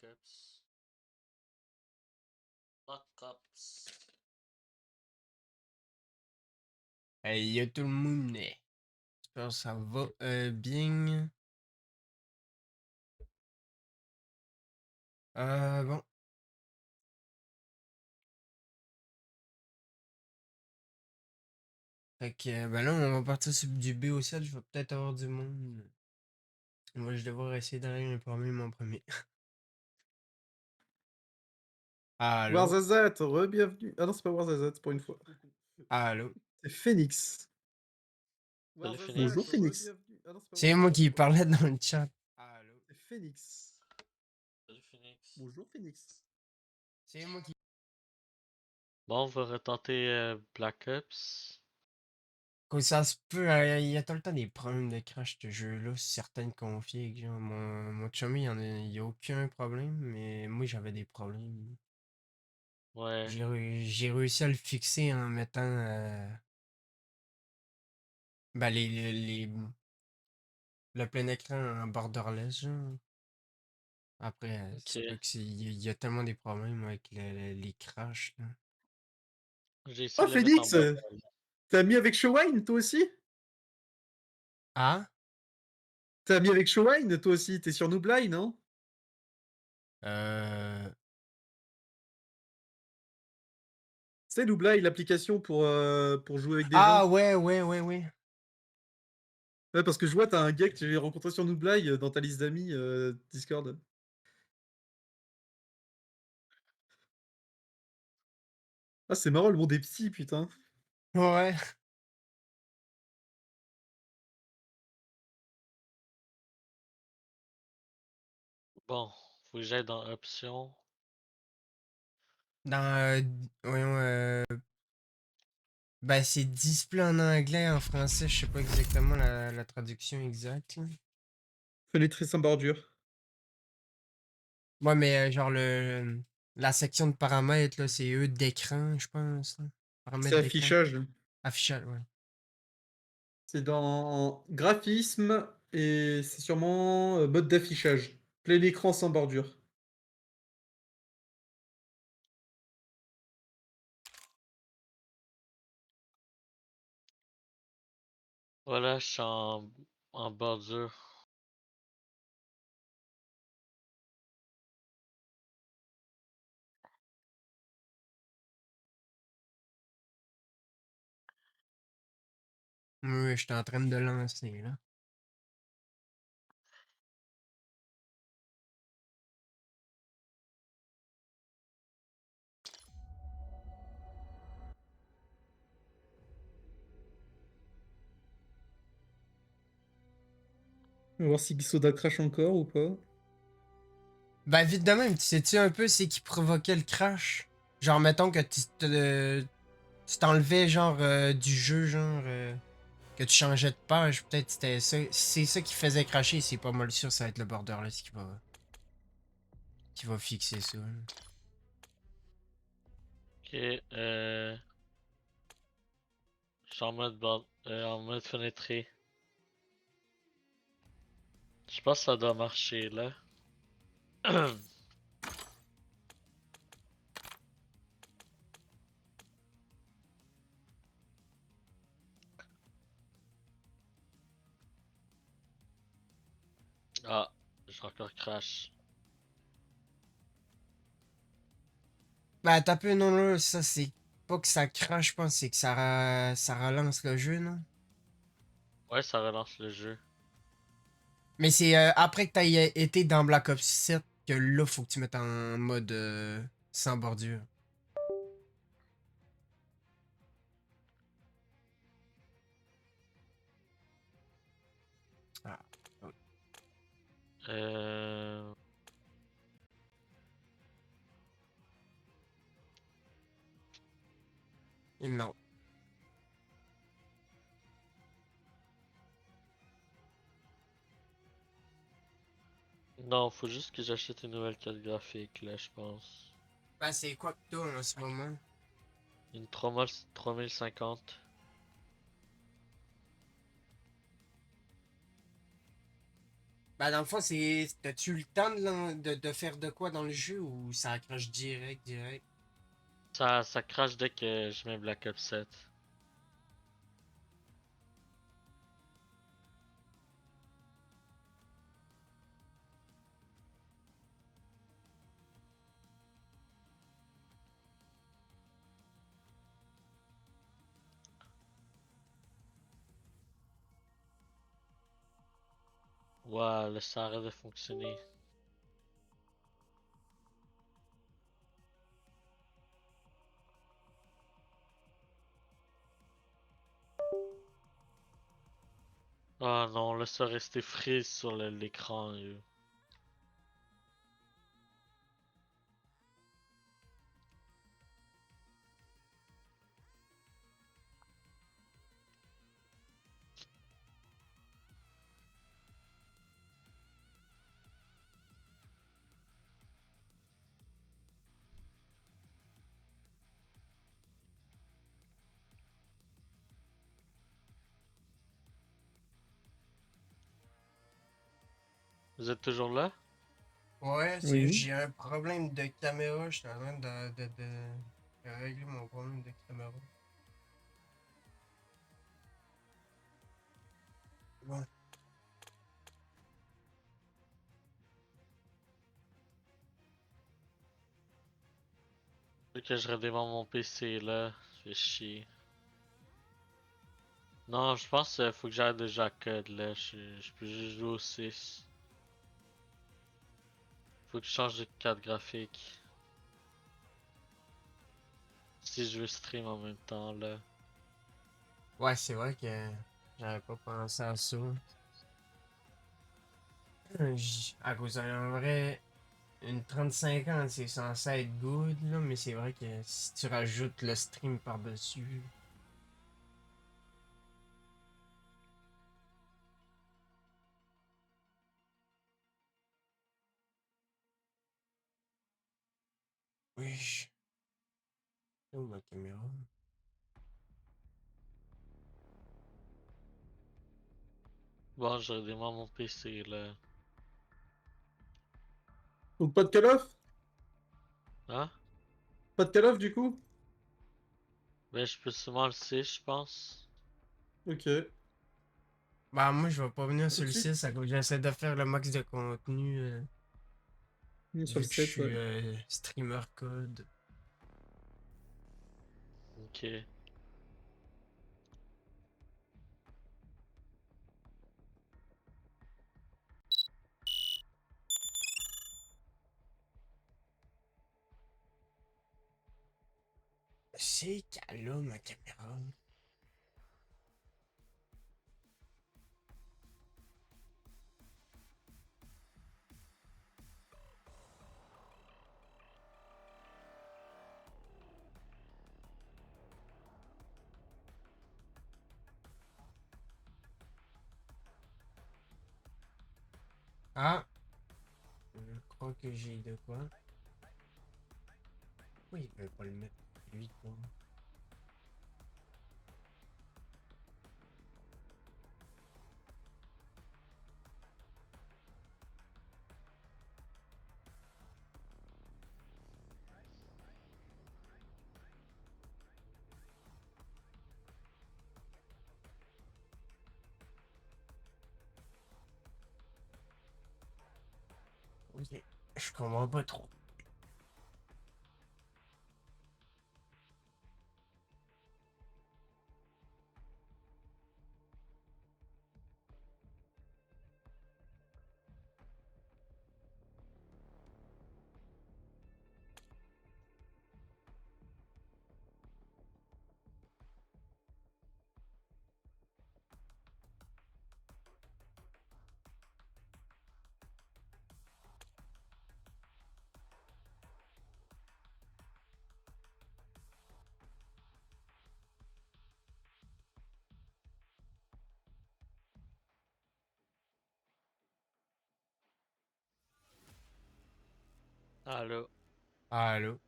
Ops. Black Ops. Hey, yo tout le monde. J'espère que ça va bien. Bon. Fait que, ben là, on va partir sur du BO7. Je vais peut-être avoir du monde. Moi, je vais devoir essayer d'aller parmi mon premier. Allô? Warzazat, re-bienvenue. Ah non, c'est pas Warzazat, pour une fois. Allô? C'est Phoenix. Salut Warzazat, Phoenix. bonjour Phoenix. Ah non, c'est pas C'est moi Warzazat. qui parlais dans le chat. Allô? C'est Phoenix. Salut Phoenix. Bonjour Phoenix. C'est moi qui. Bon, on va retenter Black Ops. Quand ça se peut, il y a tout le temps des problèmes de crash de jeu-là, certaines configs. Genre, mon chummy, il y a aucun problème, mais moi, j'avais des problèmes. Ouais, J'ai réussi à le fixer en mettant ben, le plein écran en borderless, genre. Après, ok. c'est pas que il y a tellement des problèmes avec les crashs, là. J'ai essayé Oh de le mettre en Phoenix, bord. t'as mis avec Showine toi aussi? Ah? T'as mis avec Showine toi aussi? T'es sur Nooblai, non? Euh... C'est Nooblai, l'application pour jouer avec des gens. Ah, ouais, ouais, ouais, ouais. Ouais, parce que je vois, t'as un gars que j'ai rencontré sur Nooblai dans ta liste d'amis Discord. Ah, c'est marrant, le monde est petit, putain. Ouais. Bon, faut que j'aille dans Options. Dans, voyons, ben, c'est display en anglais, en français, je sais pas exactement la traduction exacte, là. Fenêtre sans bordure. Ouais, mais genre la section de paramètres, là, c'est eux d'écran, je pense, là. C'est Paramètres d'écran. affichage. Affichage, ouais. C'est dans graphisme et c'est sûrement mode d'affichage. Plein écran sans bordure. Voilà, je suis en bordure. Oui, j'étais en train de lancer, là. On va voir si Soda crash encore ou pas. Ben, vite de même, tu sais-tu un peu c'est qui provoquait le crash? Genre, mettons que tu t'enlevais, genre, du jeu, genre, que tu changeais de page, peut-être c'était ça. Si c'est ça qui faisait crasher, c'est pas mal sûr, ça va être le borderless qui va fixer ça, là. Ok, je suis en mode fenêtré. Je pense que ça doit marcher là. Ah, j'ai encore crash. Ben, t'as peu, non, là, ça, c'est pas que ça crache, je pense, c'est que ça relance le jeu, non? Ouais, ça relance le jeu. Mais c'est après que t'aies été dans Black Ops 7 que là, faut que tu mettes en mode sans bordure. Ah, oui. Euh... Non. Non, faut juste que j'achète une nouvelle carte graphique là, je pense. Ben, c'est quoi que t'as en ce moment? Une 3050. Ben, dans le fond, c'est. T'as-tu eu le temps de faire de quoi dans le jeu ou ça accroche direct, direct? Ça crache dès que je mets Black Ops 7. Ouais, là, ça arrête de fonctionner. Ah non, là, ça restait frise sur l'écran. Vous êtes toujours là? Ouais, c'est juste Oui. j'ai un problème de caméra. Je suis en train de régler mon problème de caméra. Ouais. Faut que je redémarre mon PC là. Ça fait chier. Non, je pense qu'il faut que j'arrête de jouer à code là. Je peux juste jouer au 6. Faut que je change de carte graphique. Si je veux stream en même temps là. Ouais, c'est vrai que j'avais pas pensé à ça. À cause d'un vrai. Une 35 ans, c'est censé être good, là, mais c'est vrai que si tu rajoutes le stream par-dessus. Oui. Où ma caméra? Bon, je redémarre mon PC là. Donc pas de Call of? Hein? Pas de Call of du coup? Ben, je peux seulement le 6, je pense. Ok. Bah, moi, je vais pas venir sur le Ensuite, 6 à cause j'essaie de faire le max de contenu. sur le Vu que je 7, ouais. suis streamer code. Ok. C'est qu'elle a ma caméra. Ah, je crois que j'ai de quoi. Oui, il veut pas le mettre. Lui, quoi. Ok. Je comprends pas trop. Allô. Allô?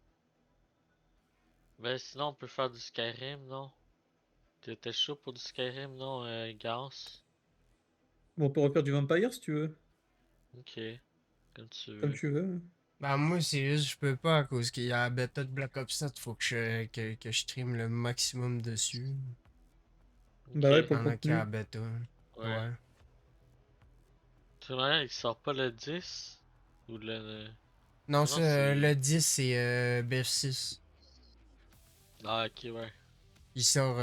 Ben, sinon, on peut faire du Skyrim, non? T'étais chaud pour du Skyrim, non, Gans? Bon, on peut refaire du Vampire si tu veux. Ok, comme tu Comme veux. tu veux. Ben moi c'est juste je peux pas à cause qu'il y a la bêta de Black Ops 7, faut que je stream le maximum dessus. Bah ouais, Ok, Il pour y le en a qui a la contenu. bêta. ouais. Ouais. Tu vois, il sort pas le 10? Ou le... Non, Ah non, ça, c'est... le 10 c'est BF6. Ah, ok, ouais. Il sort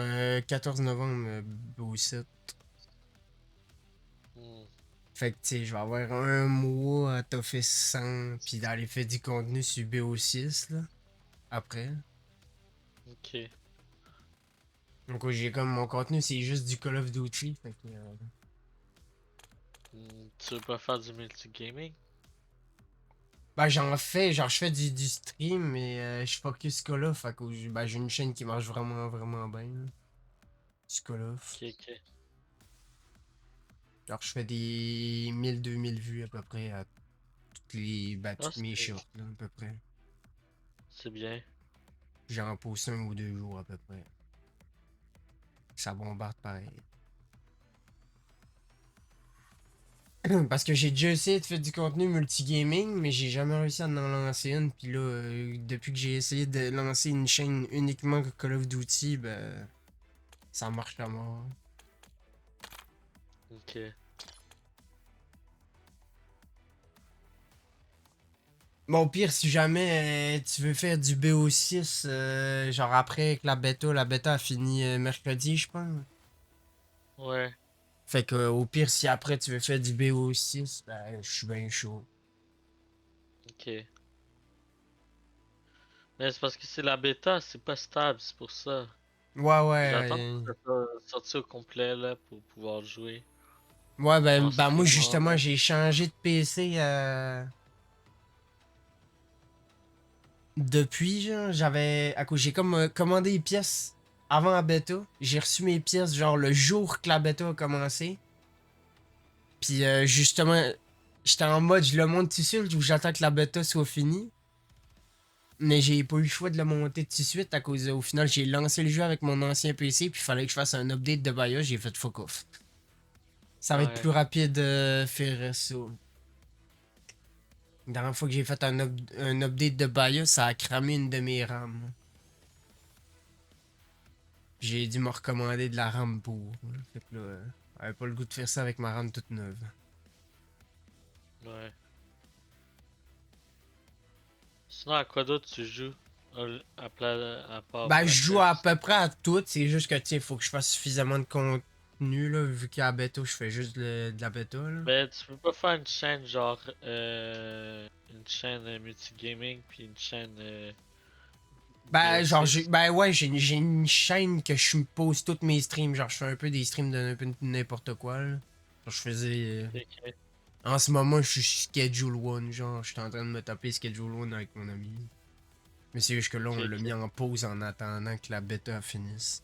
14 novembre BO7. Hmm, Fait que tu sais, je vais avoir un mois à toffer 100 puis d'aller faire du contenu sur BO6 là. Après. ok. Donc j'ai comme mon contenu c'est juste du Call of Duty. Fait que, Tu veux pas faire du multigaming? ben j'en fais, genre je fais du stream mais je focus Call of. Fait que ben, j'ai une chaîne qui marche vraiment vraiment bien. Là. Du Call of. Ok, ok. Genre je fais des 1000-2000 vues à peu près à Ah, toutes mes shorts là, à peu près. c'est bien. J'en poste 1 ou 2 jours à peu près. Ça bombarde pareil. Parce que j'ai déjà essayé de faire du contenu multigaming, mais j'ai jamais réussi à en lancer une. Puis là, depuis que j'ai essayé de lancer une chaîne uniquement Call of Duty, ben, ça marche à mort. Ok. Bon, au pire, si jamais tu veux faire du BO6, genre après que la bêta a fini mercredi, je pense. Ouais, Fait que au pire, si après tu veux faire du BO6, ben, je suis bien chaud. ok. Mais c'est parce que c'est la bêta, c'est pas stable, c'est pour ça. Ouais, J'attends que ouais. ça soit sorti au complet là pour pouvoir jouer Ouais, en ben moi streamant. justement, j'ai changé de PC depuis, genre, j'avais. À cause, j'ai comme commandé les pièces avant la bêta. J'ai reçu mes pièces, genre, le jour que la bêta a commencé. Puis justement, j'étais en mode, je le monte tout de suite ou j'attends que la bêta soit finie. Mais j'ai pas eu le choix de le monter tout de suite à cause, au final, j'ai lancé le jeu avec mon ancien PC, puis il fallait que je fasse un update de BIOS, j'ai fait fuck off. Ça va être plus Ouais, rapide de faire ça. La dernière fois que j'ai fait un update de BIOS, ça a cramé une de mes RAM. J'ai dû me recommander de la RAM pour. Fait que là, j'avais pas le goût de faire ça avec ma RAM toute neuve. ouais. Sinon, à quoi d'autre tu joues à part Ben, je Black joue à Ops? peu près à tout, c'est juste que, tu sais, faut que je fasse suffisamment de contenu, là, vu qu'à la bêta, je fais juste de la bêta, là. Ben, tu peux pas faire une chaîne genre une chaîne multigaming puis une chaîne Ben, genre, BO6. ben ouais, j'ai une chaîne que je me pose toutes mes streams, genre, je fais un peu des streams de un peu n'importe quoi, là. Genre, je faisais. Ok, En ce moment, je suis Schedule One, genre, je suis en train de me taper Schedule One avec mon ami. Mais c'est juste que là, ok, on l'a mis ok, en pause en attendant que la bêta finisse.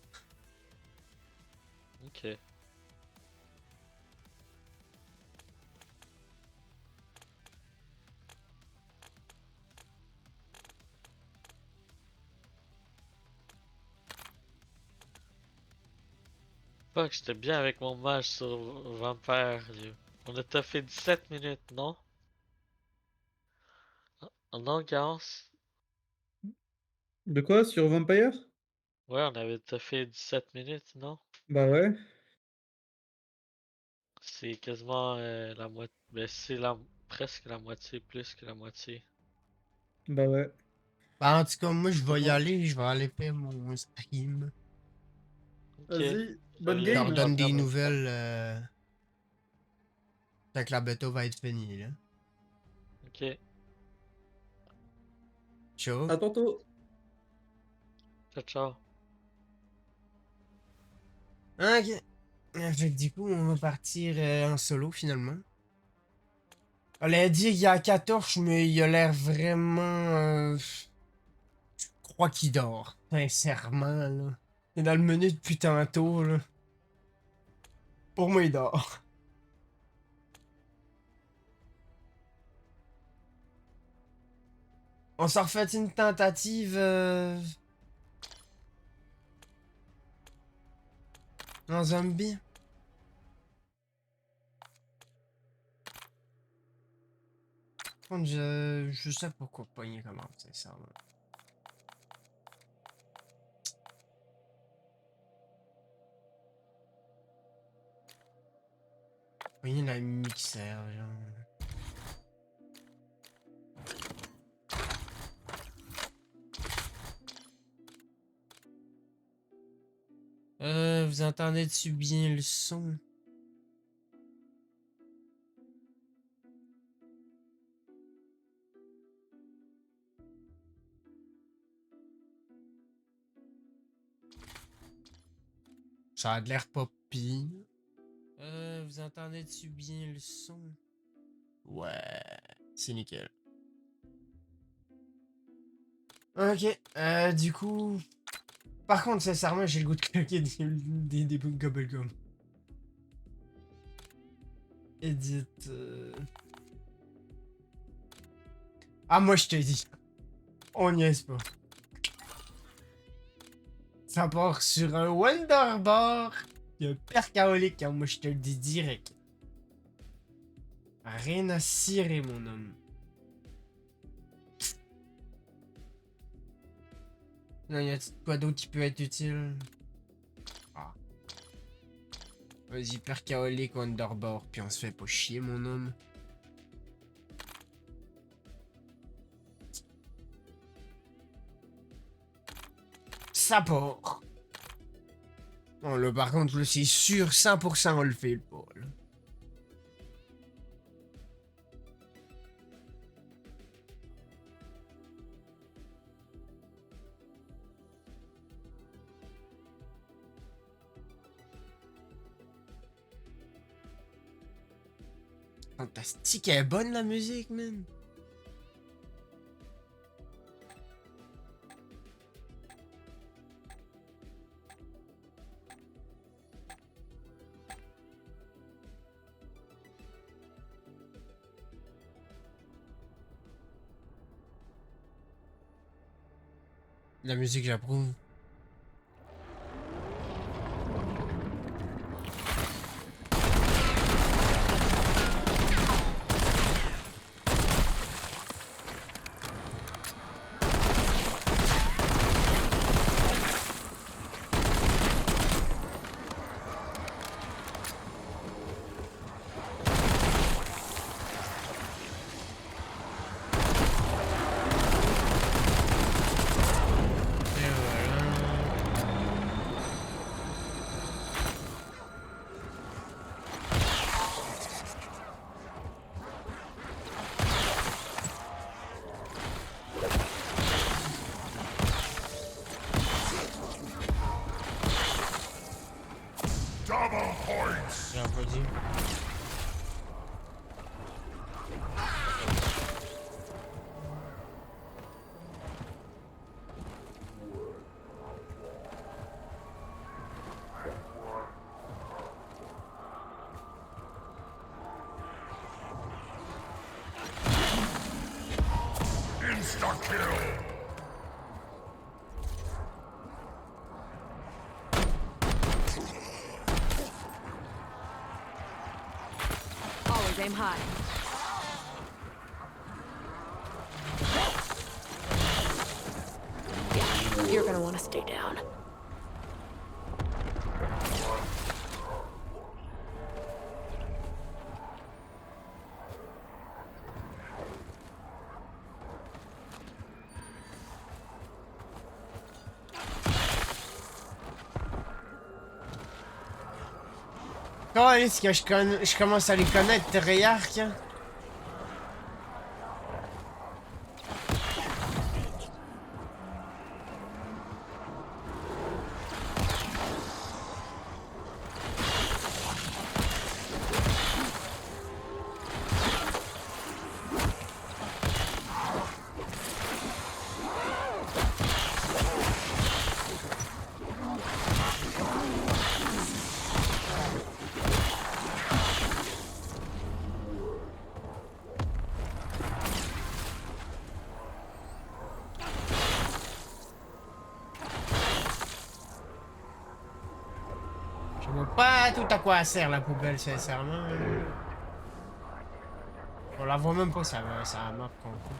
ok. Fuck, j'étais bien avec mon match sur Vampire. On a fait 17 minutes, non? Non, Garance? De quoi? Sur Vampire? Ouais, on avait fait 17 minutes, non? Bah ouais. C'est quasiment la moitié. Ben, presque la moitié, plus que la moitié. Bah ouais. Bah, en tout cas, moi, je C'est vais y bon. aller, je vais aller faire mon stream. Ok. Vas-y, Je vais bonne Je leur game. donne regarder en des même temps. nouvelles tant que la bêta va être finie, là. Ok. Ciao. À tantôt. Ciao, ciao. Ok. Fait que du coup, on va partir en solo, finalement. On l'a dit il y a 14, mais il a l'air vraiment... je crois qu'il dort. Sincèrement, là. Il est dans le menu depuis tantôt, là. Pour moi, il dort. On s'en refait une tentative en zombie? Contre, je sais pas quoi pogner comme arme, sincèrement. Pogner la mixeur, genre. Vous entendez-tu bien le son? Ça a l'air pas pire. Vous entendez-tu bien le son? Ouais, c'est nickel. Ok, du coup... Par contre, sincèrement, j'ai le goût de claquer des bouts de Gobblegum. Edit... Ah, moi, je te dis. On niaise pas. Ça part sur un Wonder Bar. Il y a un percaholique, hein, moi, je te le dis direct. Rien à cirer, mon homme. Non, y a quoi d'autre qui peut être utile? Ah. Vas-y, percaholique, Wonderbar, puis on se fait pas chier, mon homme. Ça part. Bon, là, par contre, là, c'est sûr, 100% on le fait pas, là. Fantastique, elle est bonne, la musique, man. La musique, j'approuve. Et voilà. J'ai pas dit. Always aim high. Yeah, you're gonna want to stay down. Comment est-ce que je commence à les connaître, Treyarch? Hein? Je vois pas tout à quoi elle sert la poubelle, sincèrement. Pour On la voit même pas, ça map complet.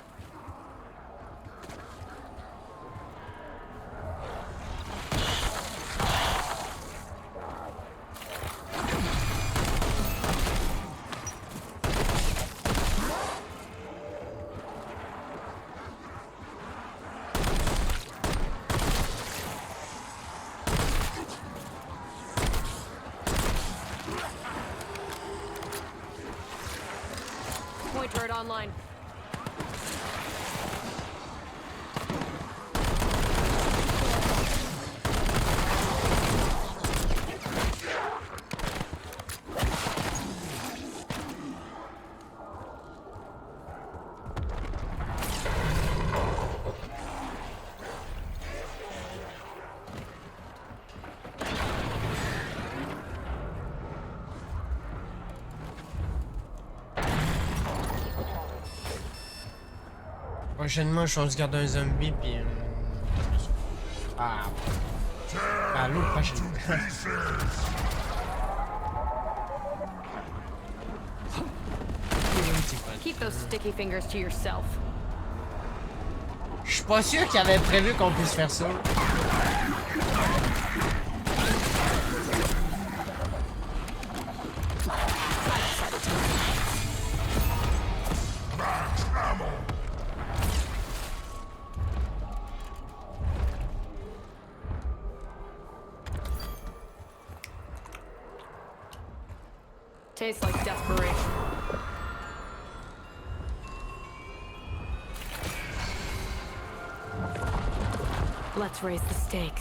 Point turret online. Prochainement, je pense garder un zombie, puis... Ah... Ah, l'autre prochainement. Keep those sticky fingers to yourself. Je suis pas sûr qu'il avait prévu qu'on puisse faire ça. Tastes like desperation. Let's raise the stakes.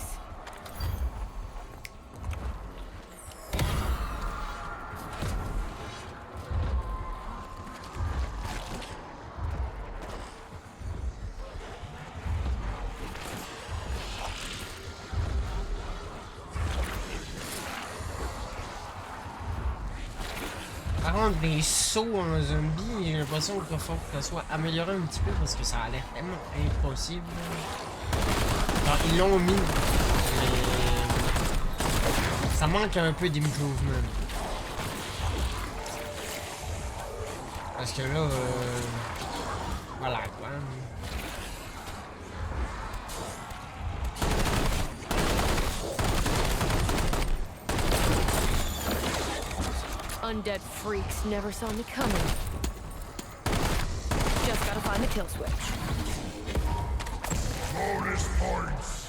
Par contre, les sauts en zombie, j'ai l'impression qu'il faut que ça soit amélioré un petit peu parce que ça a l'air tellement impossible. Alors, ils l'ont mis, mais ça manque un peu d'improvement. Parce que là, voilà quoi. Undead freaks never saw me coming. Just gotta find the kill switch. Bonus points.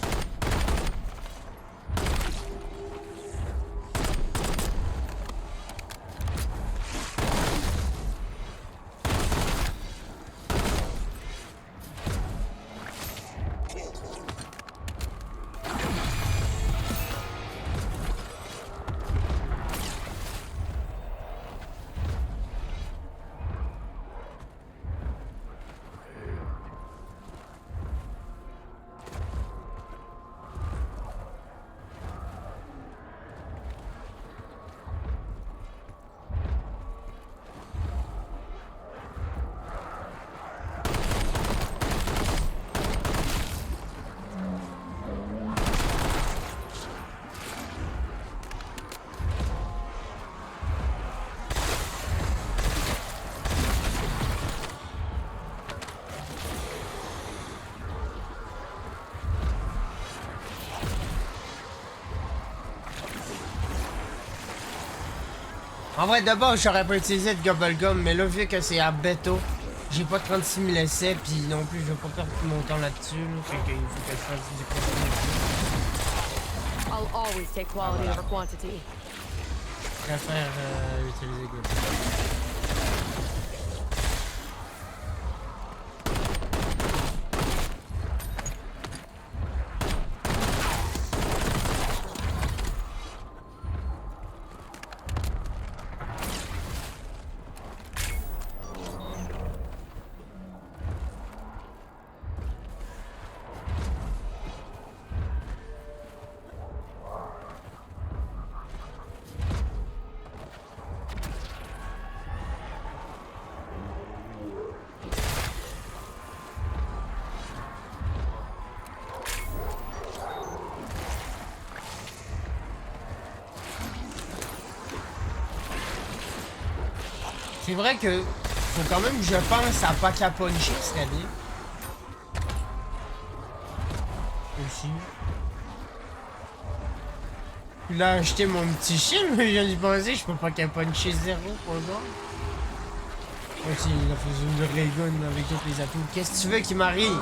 En vrai, d'abord, j'aurais pas utilisé de Gobblegum, mais là, vu que c'est à bêta, j'ai pas 36 000 essais, puis non plus, je vais pas perdre tout mon temps là-dessus. Là, fait qu'il faut que je fasse du contenu. I'll always take quality over quantity. Je préfère utiliser Gobblegum. C'est vrai que Faut quand même que je pense à pas qu'à puncher, ce serait bien. Aussi. Puis là, acheter mon petit shield, mais je viens d'y penser, je peux pas qu'à puncher 0 pour le voir. Aussi, il a fait une raygun avec tous les atouts. Qu'est-ce que tu veux qu'il m'arrive?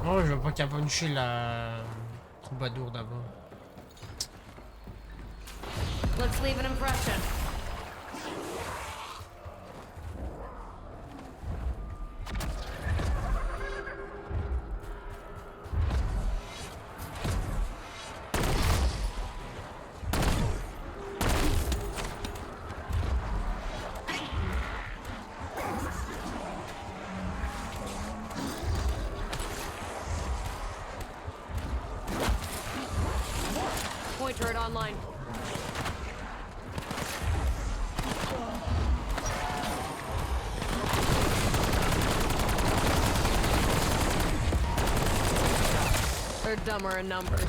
Non, je veux pas qu'à puncher la troubadour d'abord. Let's leave an impression. Point turret online. They're dumber in numbers.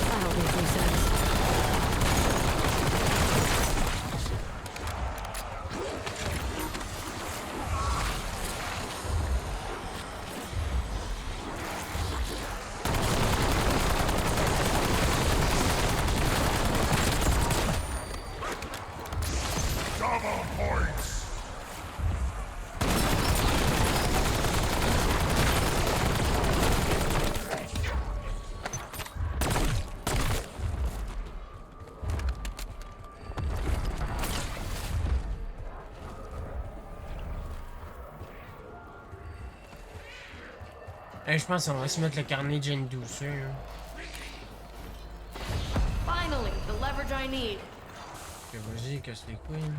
That'll make some sense. Je pense qu'on va se mettre le carnet de une douceur. Finally, the leverage I need. Ok, vas-y, casse les couilles.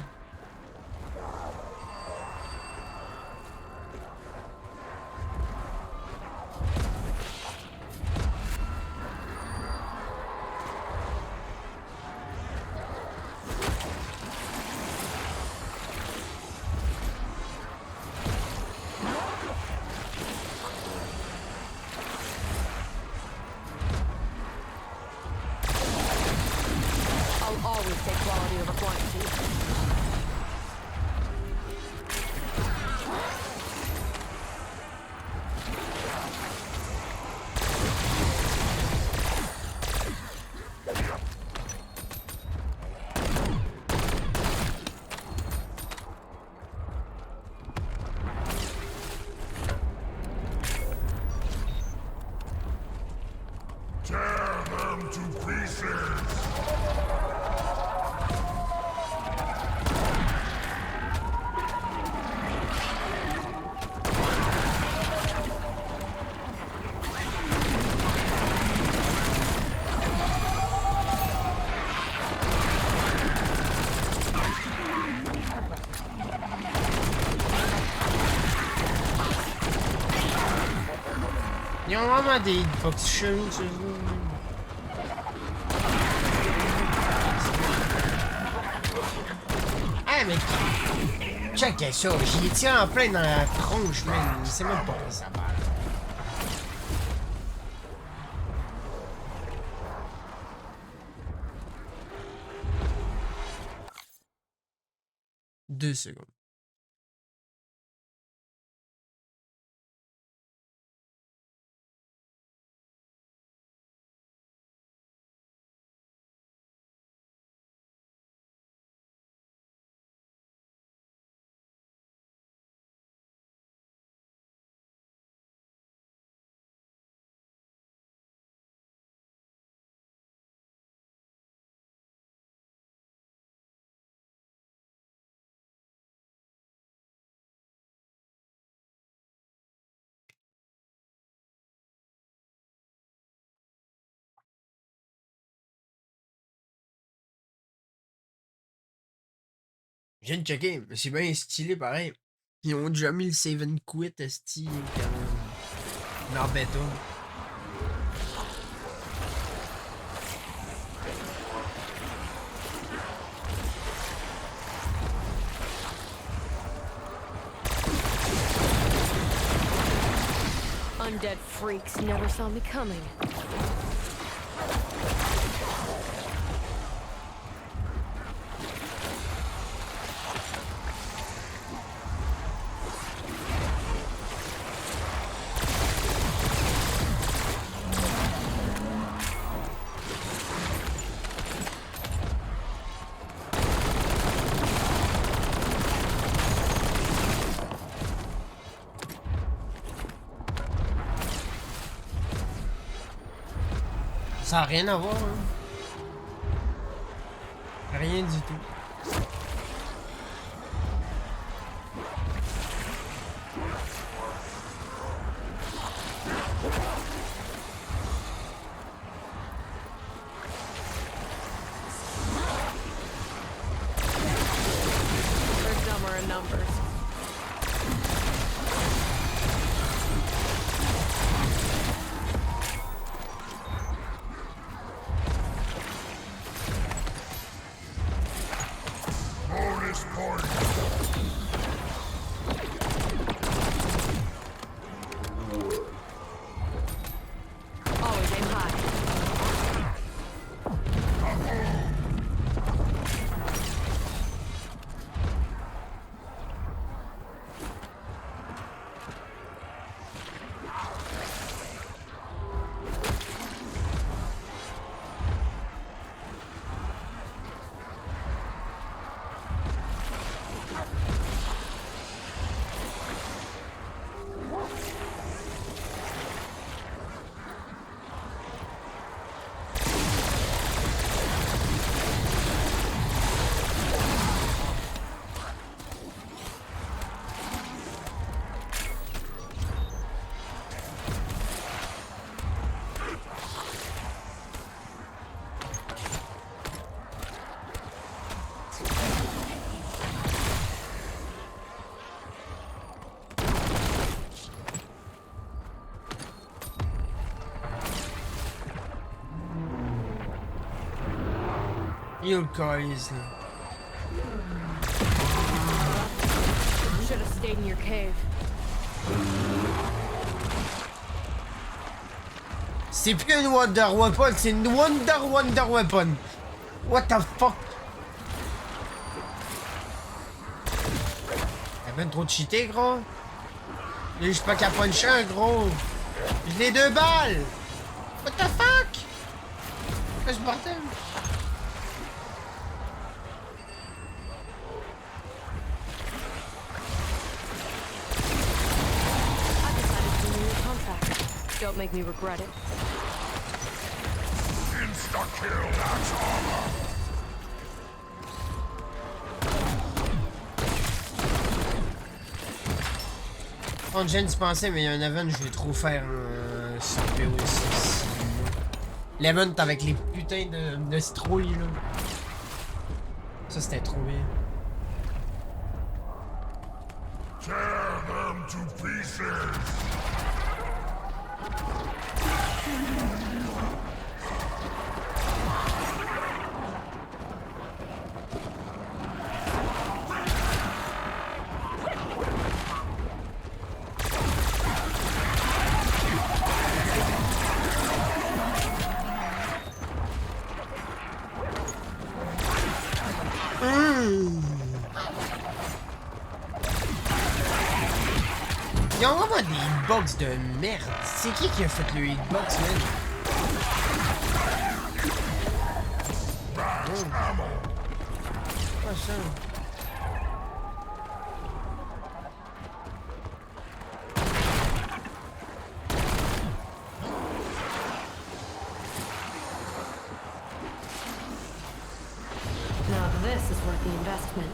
I'll always take quality over quantity. Tear them to pieces! Ils ont vraiment des hitbox chelous, ce jeu. Ah, mais Check ça, j'y tire en plein dans la tronche, man. Il sait même pas pris sa balle. Deux secondes. Je viens de checker, mais c'est bien stylé pareil. Ils ont déjà mis le save and quit, esti, quand même. Dans bêta. Undead freaks never saw me coming. Ça a rien à voir, hein. Rien du tout. They're dumber in numbers. Always aim high. Yo, le calice, là. Should have stayed in your cave. C'est plus une Wonder Weapon, c'est une Wonder Weapon. What the fuck? T'as ben trop cheaté, gros. Là, je suis pas qu'à puncher un gros. J'ai les 2 balles. What the fuck? Qu'est-ce que bordel? I decided to renew your contract. Don't make me regret it. Insta-kill, that's armor! On vient d'y penser, mais il y a un event, je vais trop faire sur POS. L'event avec les putains de citrouilles, là. Ça, c'était trop bien. Tear them to pieces! Ils ont vraiment des hitbox de merde. C'est qui a fait le hitbox, man? Pas ça. Now this is worth the investment.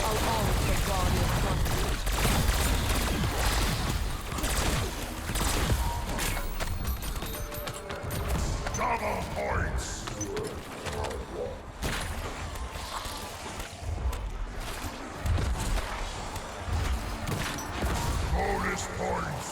I'll always take quality over quantity. Double points. Bonus points.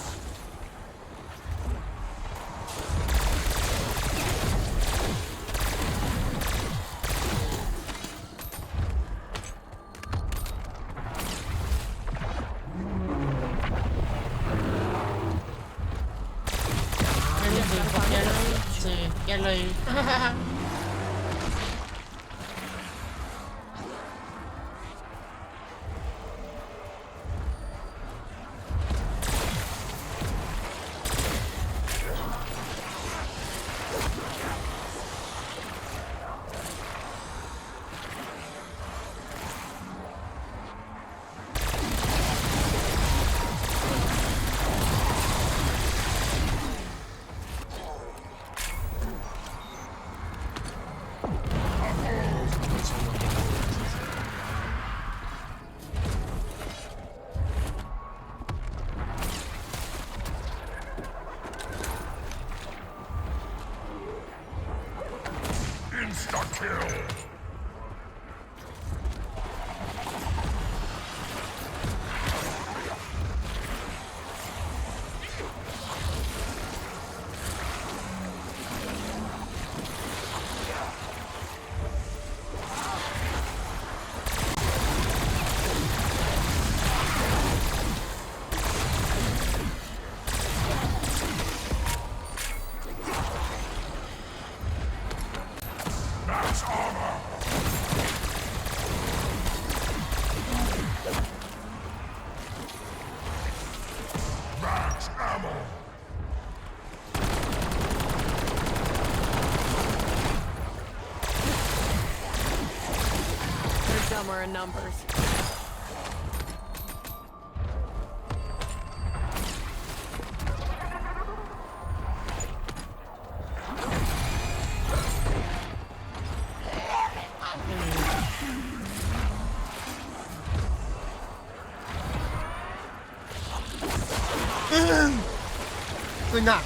Insta-kill. Max armor. Max ammo. They're dumber in numbers. Good knock.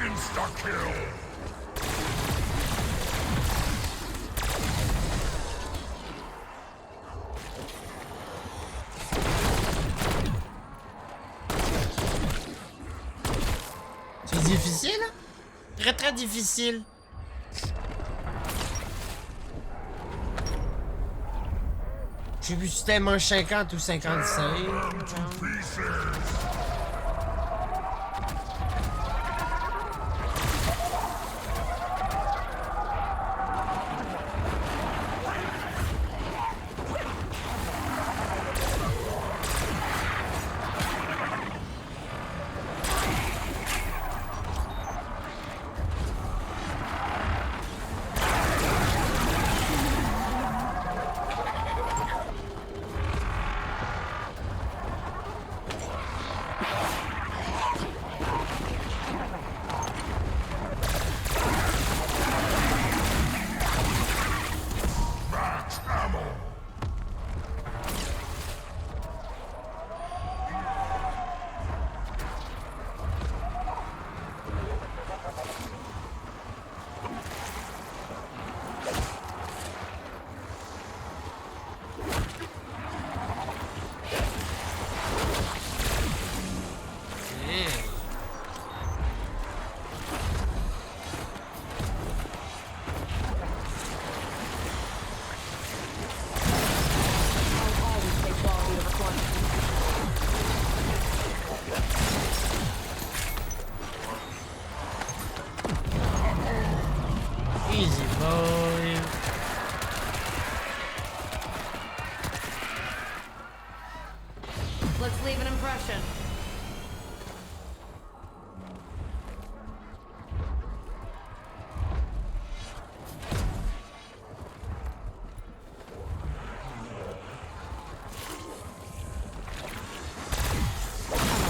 Insta-kill. C'est difficile, hein? Très très difficile. Je sais plus si c'était manche 50 ou 55. Them to pieces. Let's leave an impression.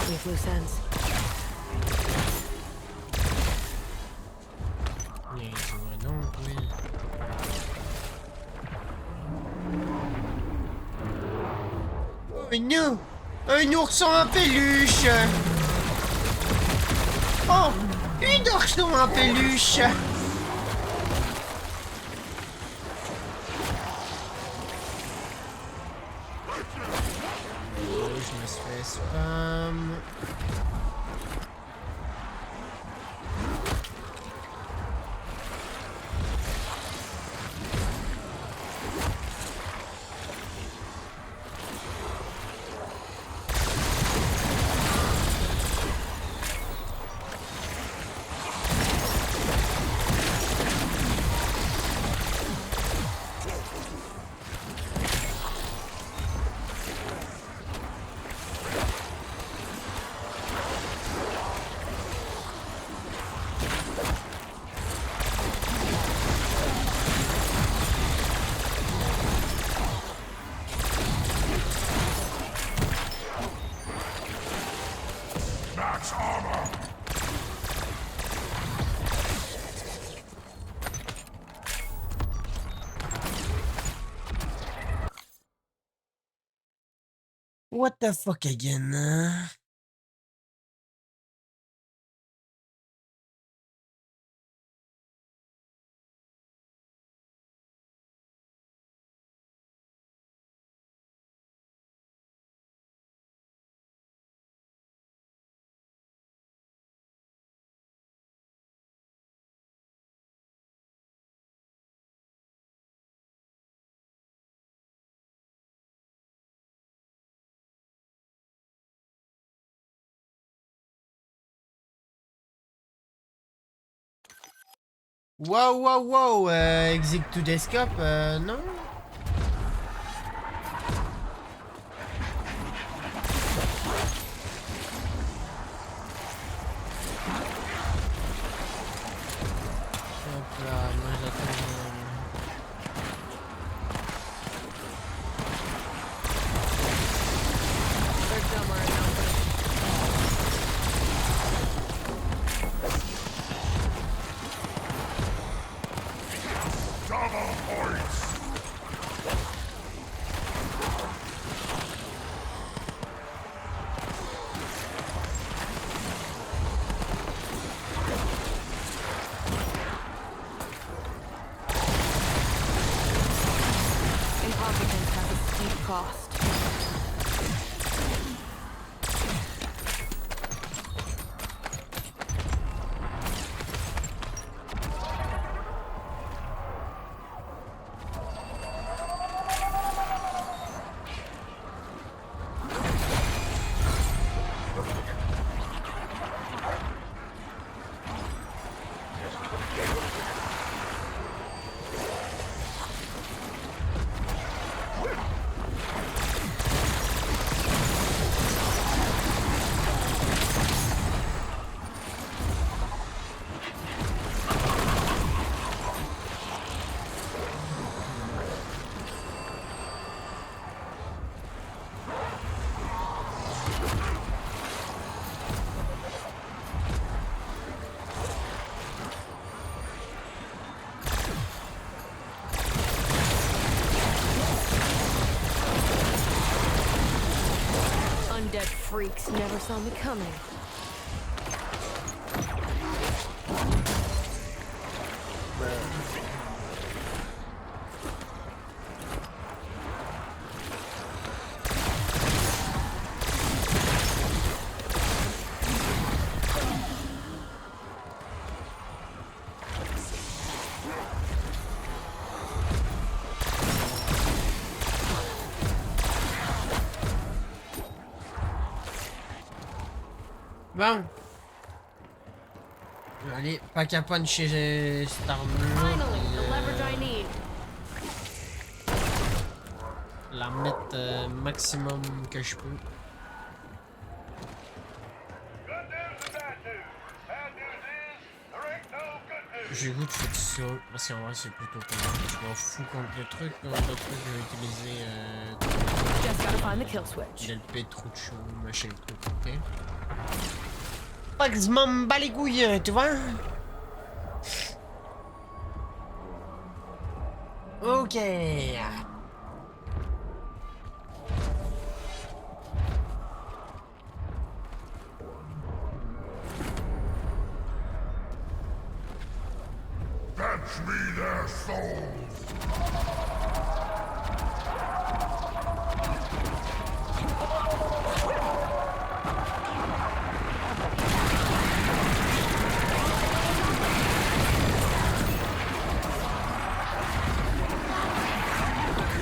Leave loose ends. Niaise-moi donc, oui. Oh non! Un ourson en peluche! Oh! Une ourson en peluche! Je me suis fait spam. Max armor. What the fuck again? Wow, wow, wow! Exit to Desktop, non? Hop là, moi j'attends. They're dumber enough. Double points. Incompetence has a steep cost. Undead freaks never saw me coming. Bon. Je vais aller pack à puncher cette arme-là. Finally, the leverage I need. La mettre maximum que je peux. J'ai le goût de faire ça, parce qu'en vrai c'est plutôt cool. Je m'en fous contre le truc, contre le truc je vais utiliser Just gotta find the kill switch. le Petruccio, machin le truc, ok? Pas que je m'en bats les couilles, tu vois? Ok. Fetch me their souls.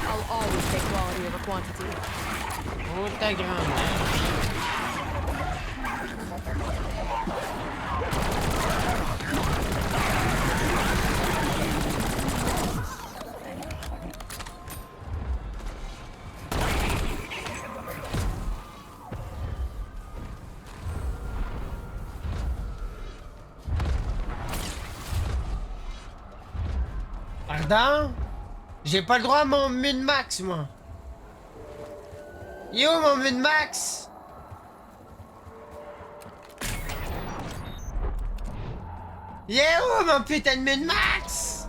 I'll always take quality over quantity. Oh ta grand-mère. Pardon? J'ai pas le droit à mon min-max, moi. Yo, mon min-max? Yo, mon putain de min-max?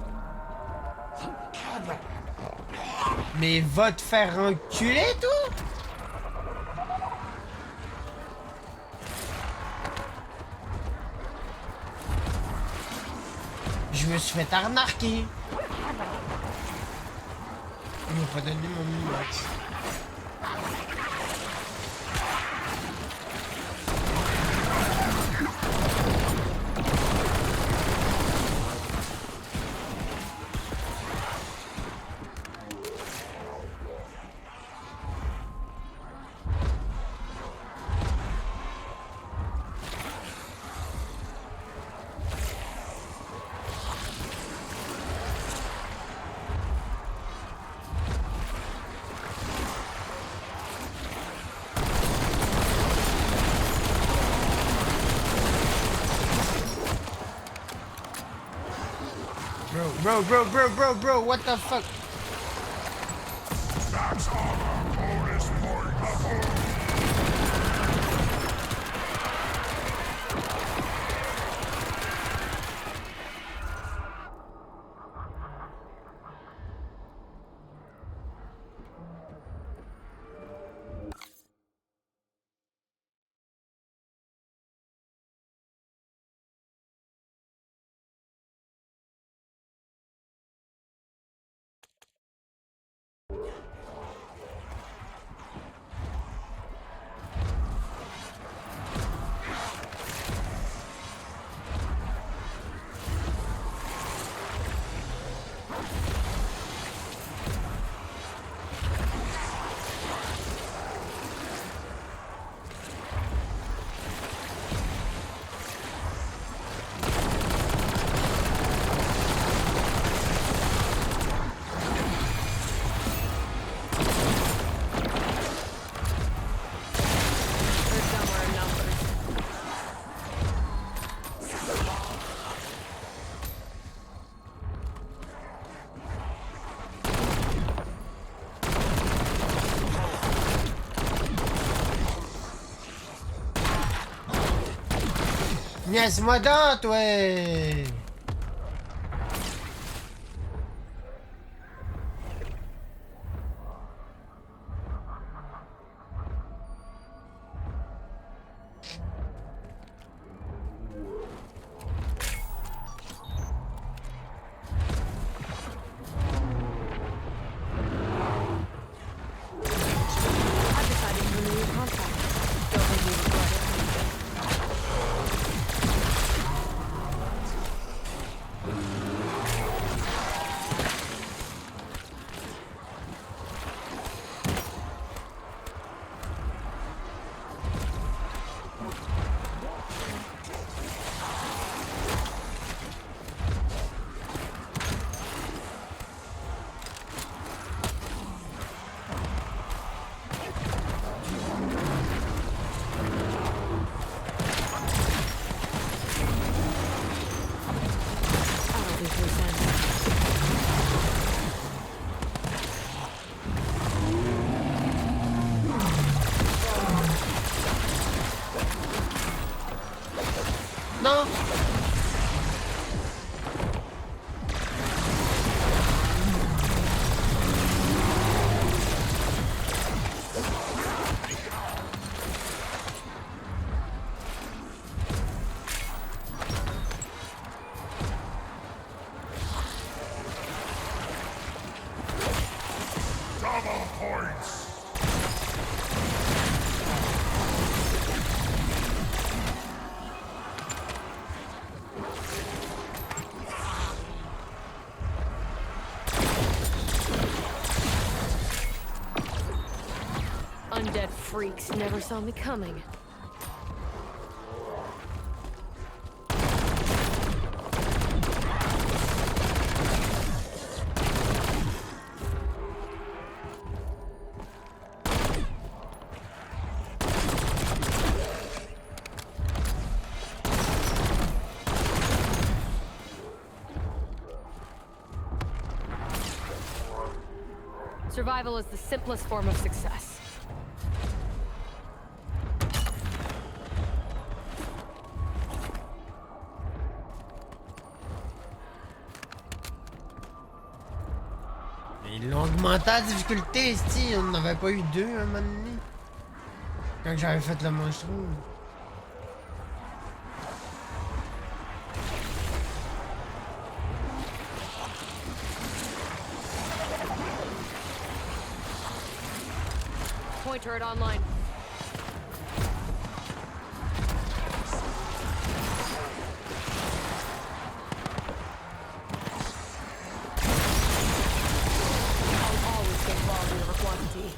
Mais va te faire enculer, tout? Je me suis fait arnaquer. Il m'a pas donné mon min-max. Bro, what the fuck? Max armor. Bonus point level. They're somewhere in numbers. Niaise-moi donc, ouais! I've decided to renew your contract. Don't think you regret it. Non! Double points. Undead freaks never saw me coming. Survival is the simplest form of success. Mais ils l'ont augmenté la difficulté, si on n'en avait pas eu deux à un moment donné. Quand j'avais fait le monstre. Point turret online. I'll always take quality over quantity.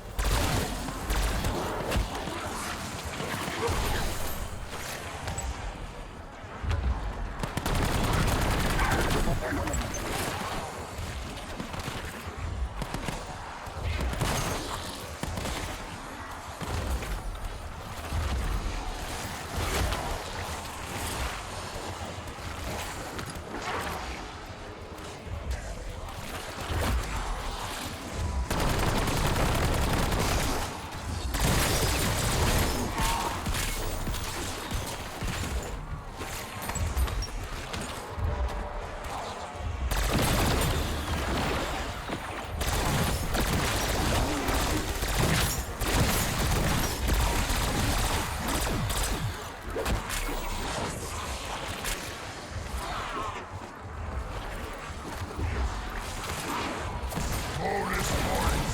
Bonus points.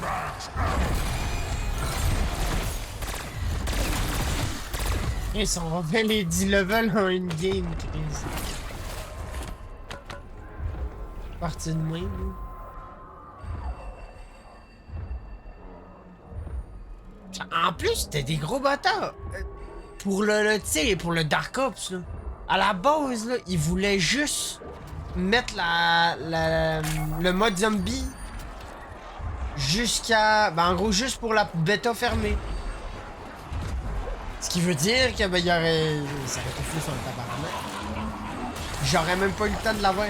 Max out. Ils sont refait les 10 levels en une game, Chris. Partie de moi, En plus, c'était des gros bâtards. Pour tu sais, pour le Dark Ops, là. À la base, là, ils voulaient juste mettre le mode zombie jusqu'à... Ben, en gros, juste pour la bêta fermée. Ce qui veut dire que, ben, il y aurait... Ça aurait été fou sur le tabarnak. J'aurais même pas eu le temps de l'avoir.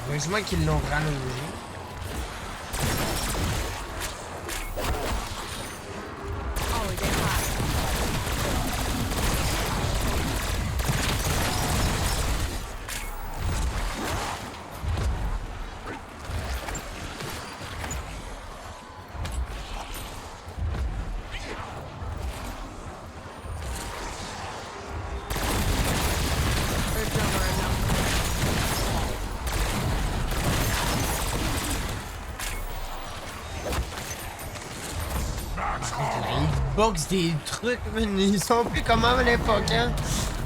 Heureusement qu'ils l'ont rallongé. Always get high. There's nowhere enough. La hitbox des trucs, man, ils sont plus comme à l'époque, hein.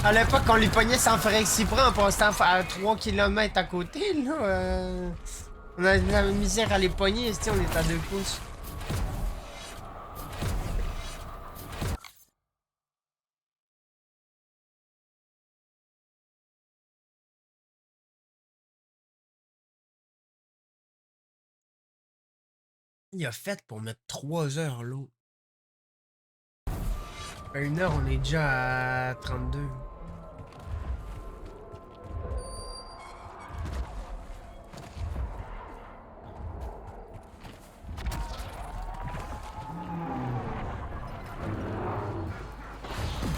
À l'époque, on les pognait sans faire exprès en passant à 3 km à côté, là. On a de la misère à les pogner, si on est à 2 pouces. Il a fait pour mettre 3 heures l'eau. À 1 heure, on est déjà à 32.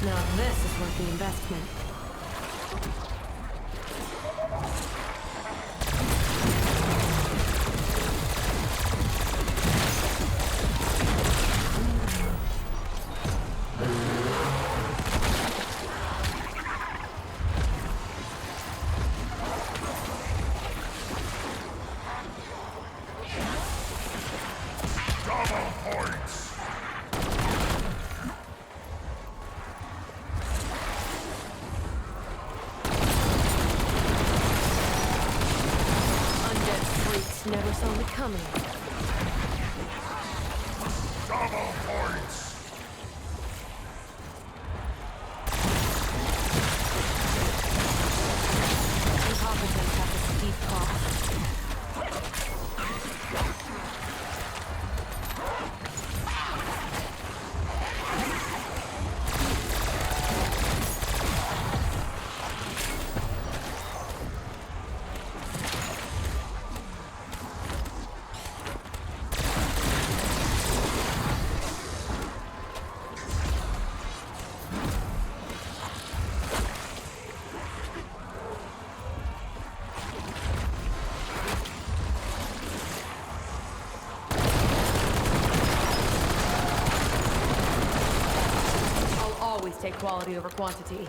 Now this is worth the investment. Double points. Undead freaks never saw me coming. Double points. Incompetence have a steep cost. I'll always take quality over quantity.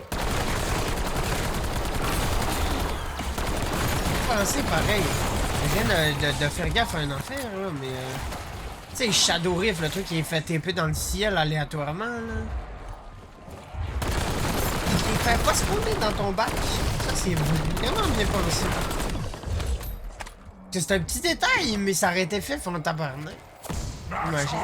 Pensez pareil. Je viens de faire gaffe à un affaire, là, mais. Tu sais, Shadow Rift, le truc qui est fait TP dans le ciel aléatoirement, là. Il les fait pas spawner dans ton bac. Ça, c'est vraiment bien pensé. C'est un petit détail, mais ça aurait été fait pendant tabarnak. Imagine.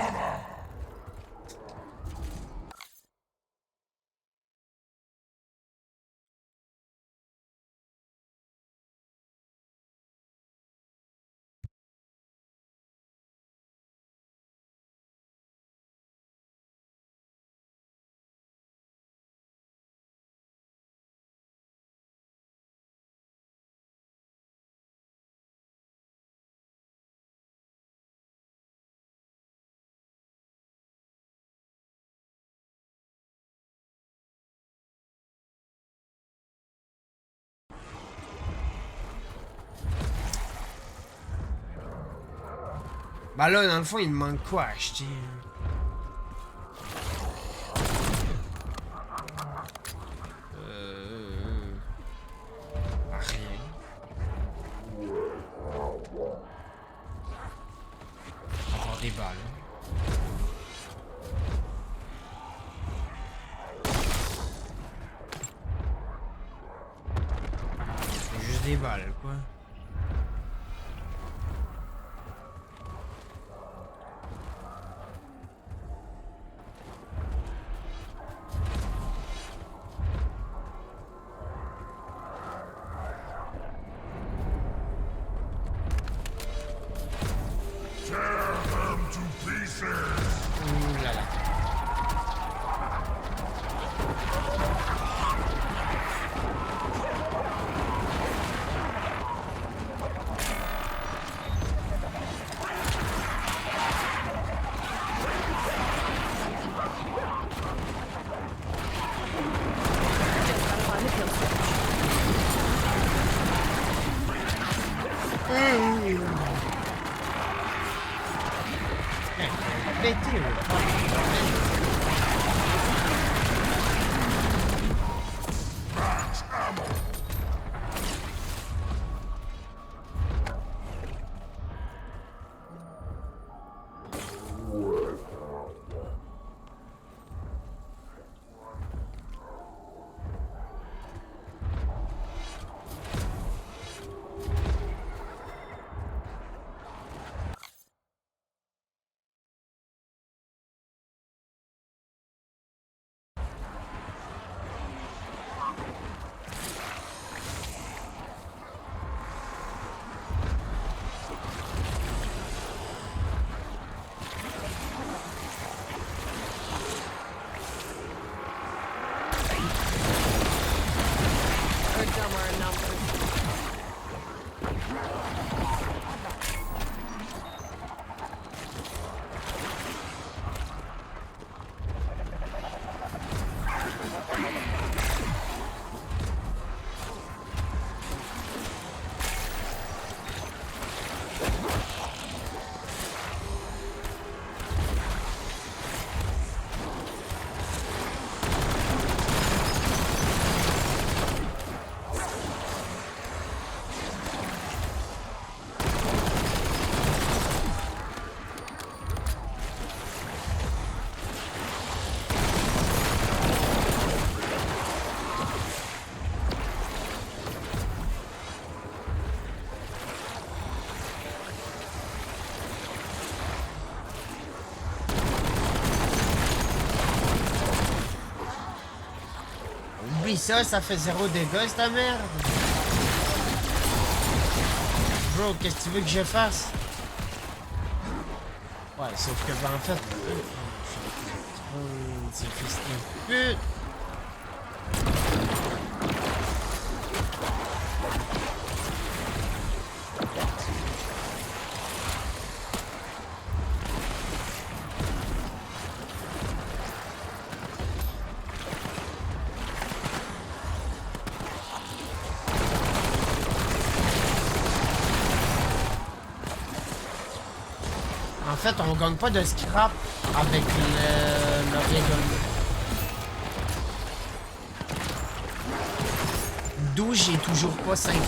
Bah là, dans le fond, il me manque quoi à acheter? Rien. Encore des balles. C'est juste des balles, quoi. Tear them to pieces. Ouh là là. Just gotta find the kill switch. Pété, Max ammo. ça fait 0 dégâts, cette merde. Bro, qu'est-ce que tu veux que je fasse? Ouais, sauf que, ben, en fait... c'est fils de pute! En fait, on gagne pas de scrap avec le Reagan. D'où j'ai toujours pas 5 minutes.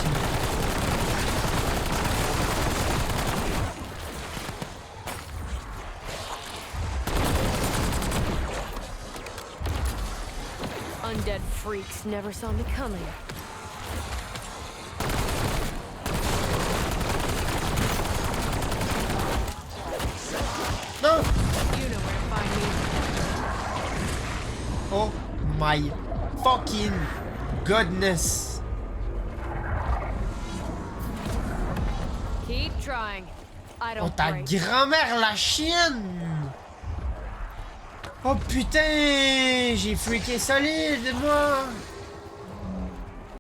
Undead freaks never saw me coming. Non! You know where to find me. Oh my fucking goodness! Keep trying. I Oh, don't ta break. grand-mère la chienne! Oh putain! J'ai freaké solide, moi!